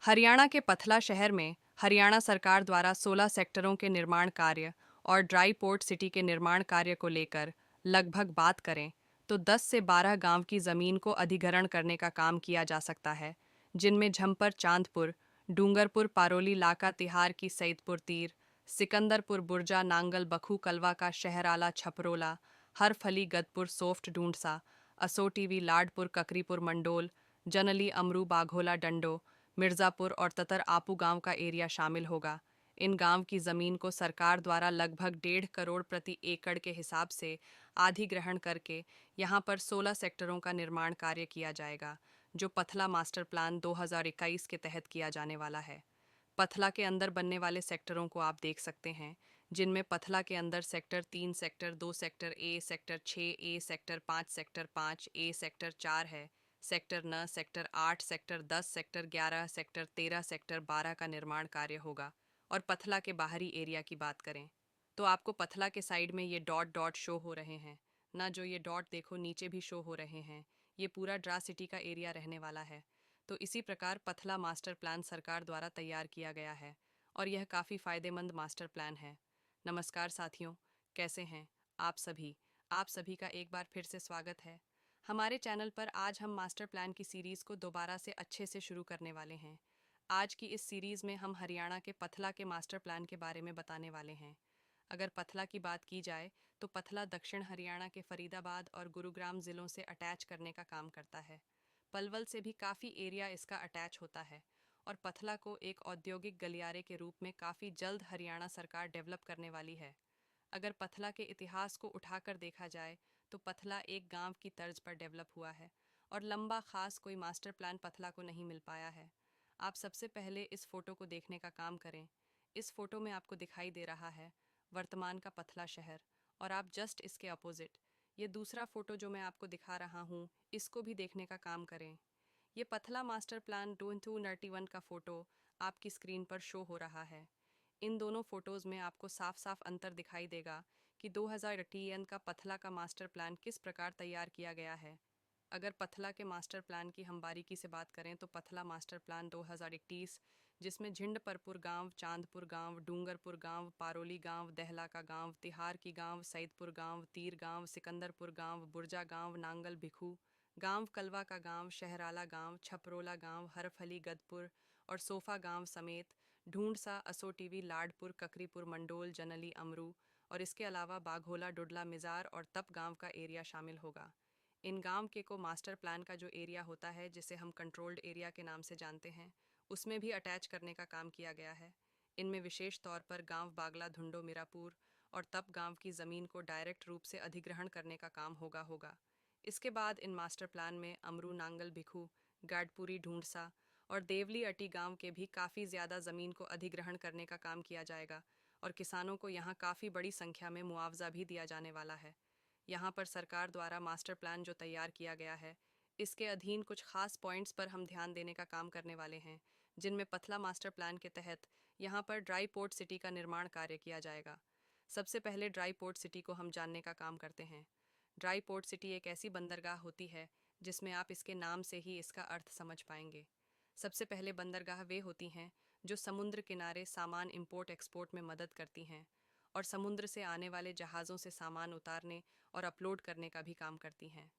हरियाणा के पथला शहर में हरियाणा सरकार द्वारा 16 सेक्टरों के निर्माण कार्य और ड्राई पोर्ट सिटी के निर्माण कार्य को लेकर लगभग बात करें तो 10 से 12 गांव की जमीन को अधिग्रहण करने का काम किया जा सकता है, जिनमें झम्पर चांदपुर, डूंगरपुर पारोली लाका तिहार की सईदपुर तीर, सिकंदरपुर बुर्जा नांगल बखू कलवा का शहराला छपरोला, हरफली गदपुर सोफ्ट ढूंढसा, असोटीवी लाडपुर ककरीपुर मंडोल, जनली अमरू बाघोला डंडो, मिर्ज़ापुर और ततर आपू गांव का एरिया शामिल होगा। इन गांव की ज़मीन को सरकार द्वारा लगभग 1.5 करोड़ प्रति एकड़ के हिसाब से अधिग्रहण करके यहां पर 16 सेक्टरों का निर्माण कार्य किया जाएगा, जो पथला मास्टर प्लान 2021 के तहत किया जाने वाला है। पथला के अंदर बनने वाले सेक्टरों को आप देख सकते हैं, जिनमें पथला के अंदर sector 3, sector 2, sector A, sector 6 A, sector 5, sector 5 A, sector 4 है, sector 9, sector 8, sector 10, sector 11, sector 13, sector 12 का निर्माण कार्य होगा। और पथला के बाहरी एरिया की बात करें तो आपको पथला के साइड में ये डॉट डॉट शो हो रहे हैं ना, जो ये डॉट देखो नीचे भी शो हो रहे हैं, ये पूरा ड्रा सिटी का एरिया रहने वाला है। तो इसी प्रकार पथला मास्टर प्लान सरकार द्वारा तैयार किया गया है और यह काफ़ी फ़ायदेमंद मास्टर प्लान है। नमस्कार साथियों, कैसे हैं आप सभी? आप सभी का एक बार फिर से स्वागत है हमारे चैनल पर। आज हम मास्टर प्लान की सीरीज़ को दोबारा से अच्छे से शुरू करने वाले हैं। आज की इस सीरीज़ में हम हरियाणा के पथला के मास्टर प्लान के बारे में बताने वाले हैं। अगर पथला की बात की जाए तो पथला दक्षिण हरियाणा के फरीदाबाद और गुरुग्राम ज़िलों से अटैच करने का काम करता है। पलवल से भी काफ़ी एरिया इसका अटैच होता है और पथला को एक औद्योगिक गलियारे के रूप में काफ़ी जल्द हरियाणा सरकार डेवलप करने वाली है। अगर पथला के इतिहास को उठाकर देखा जाए तो पथला एक गांव की तर्ज पर डेवलप हुआ है और लंबा खास कोई मास्टर प्लान पथला को नहीं मिल पाया है। आप सबसे पहले इस फोटो को देखने का काम करें। इस फोटो में आपको दिखाई दे रहा है वर्तमान का पथला शहर, और आप जस्ट इसके अपोजिट ये दूसरा फोटो जो मैं आपको दिखा रहा हूँ, इसको भी देखने का काम करें। ये पथला मास्टर प्लान 2091 का फोटो आपकी स्क्रीन पर शो हो रहा है। इन दोनों फोटोज़ में आपको साफ साफ अंतर दिखाई देगा कि 2018 का पथला का मास्टर प्लान किस प्रकार तैयार किया गया है। अगर पथला के मास्टर प्लान की हम बारीकी से बात करें तो पथला मास्टर प्लान 2021, जिसमें झिंडपरपुर गांव, चांदपुर गांव, डूंगरपुर गांव, पारोली गांव, दहला का गांव, तिहार की गांव, सईदपुर गांव, तीर गांव, सिकंदरपुर गांव, बुर्जा गांव, नांगल भिखू गांव, कलवा का गांव, शहराला गांव, छपरोला गांव, हरफली गदपुर और सोफा गांव समेत ढूंढसा, असोटीवी लाडपुर, ककरीपुर मंडोल, जनली अमरू और इसके अलावा बाघोला, डुडला, मिजार और तप गांव का एरिया शामिल होगा। इन गांव के को मास्टर प्लान का जो एरिया होता है, जिसे हम कंट्रोल्ड एरिया के नाम से जानते हैं, उसमें भी अटैच करने का काम किया गया है। इनमें विशेष तौर पर गांव बागला, धुंडो, मीरापुर और तप गांव की ज़मीन को डायरेक्ट रूप से अधिग्रहण करने का काम होगा। इसके बाद इन मास्टर प्लान में अमरू, नांगल भिखू, गाडपुरी, ढूंढसा और देवली अटी गांव के भी काफ़ी ज़्यादा ज़मीन को अधिग्रहण करने का काम किया जाएगा और किसानों को यहाँ काफ़ी बड़ी संख्या में मुआवजा भी दिया जाने वाला है। यहाँ पर सरकार द्वारा मास्टर प्लान जो तैयार किया गया है, इसके अधीन कुछ खास पॉइंट्स पर हम ध्यान देने का काम करने वाले हैं, जिनमें पथला मास्टर प्लान के तहत यहाँ पर ड्राई पोर्ट सिटी का निर्माण कार्य किया जाएगा। सबसे पहले ड्राई पोर्ट सिटी को हम जानने का काम करते हैं। ड्राई पोर्ट सिटी एक ऐसी बंदरगाह होती है जिसमें आप इसके नाम से ही इसका अर्थ समझ पाएंगे। सबसे पहले बंदरगाह वे होती हैं जो समुद्र किनारे सामान इंपोर्ट एक्सपोर्ट में मदद करती हैं और समुद्र से आने वाले जहाज़ों से सामान उतारने और अपलोड करने का भी काम करती हैं।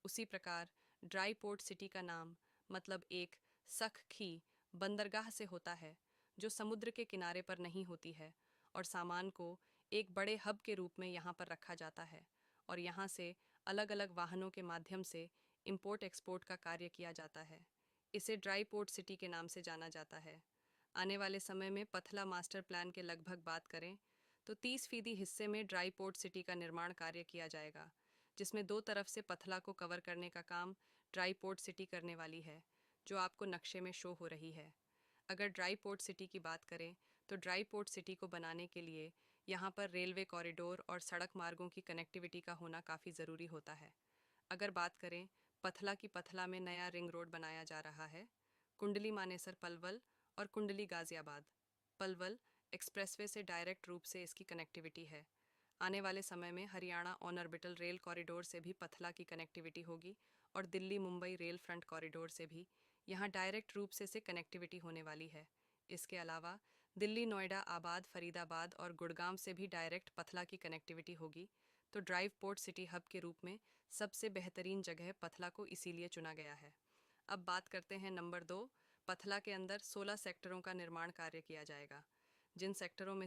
उसी प्रकार ड्राई पोर्ट सिटी का नाम मतलब एक सख खी बंदरगाह से होता है, जो समुद्र के किनारे पर नहीं होती है और सामान को एक बड़े हब के रूप में यहाँ पर रखा जाता है और यहाँ से अलग अलग वाहनों के माध्यम से इंपोर्ट एक्सपोर्ट का कार्य किया जाता है। इसे ड्राई पोर्ट सिटी के नाम से जाना जाता है। आने वाले समय में पथला मास्टर प्लान के लगभग बात करें तो 30% हिस्से में ड्राई पोर्ट सिटी का निर्माण कार्य किया जाएगा, जिसमें दो तरफ से पथला को कवर करने का काम ड्राई पोर्ट सिटी करने वाली है, जो आपको नक्शे में शो हो रही है। अगर ड्राई पोर्ट सिटी की बात करें तो ड्राई पोर्ट सिटी को बनाने के लिए यहाँ पर रेलवे कॉरिडोर और सड़क मार्गों की कनेक्टिविटी का होना काफ़ी ज़रूरी होता है। अगर बात करें पथला की, पथला में नया रिंग रोड बनाया जा रहा है, कुंडली मानेसर पलवल और कुंडली गाजियाबाद पलवल एक्सप्रेसवे से डायरेक्ट रूप से इसकी कनेक्टिविटी है। आने वाले समय में Haryana on orbital rail corridor से भी पथला की कनेक्टिविटी होगी और Delhi Mumbai rail front corridor से भी। यहाँ डायरेक्ट रूप से कनेक्टिविटी होने वाली है। इसके अलावा दिल्ली, नोएडा, आबाद, फरीदाबाद और गुड़गांव से भी डायरेक्ट पथला की कनेक्टिविटी होगी। तो ड्राइव पोर्ट सिटी हब के रूप में सबसे बेहतरीन जगह पथला को इसीलिए चुना गया है। अब बात करते हैं नंबर 2। पथला के अंदर 16 सेक्टरों का निर्माण कार्य किया जाएगा, जिन सेक्टरों में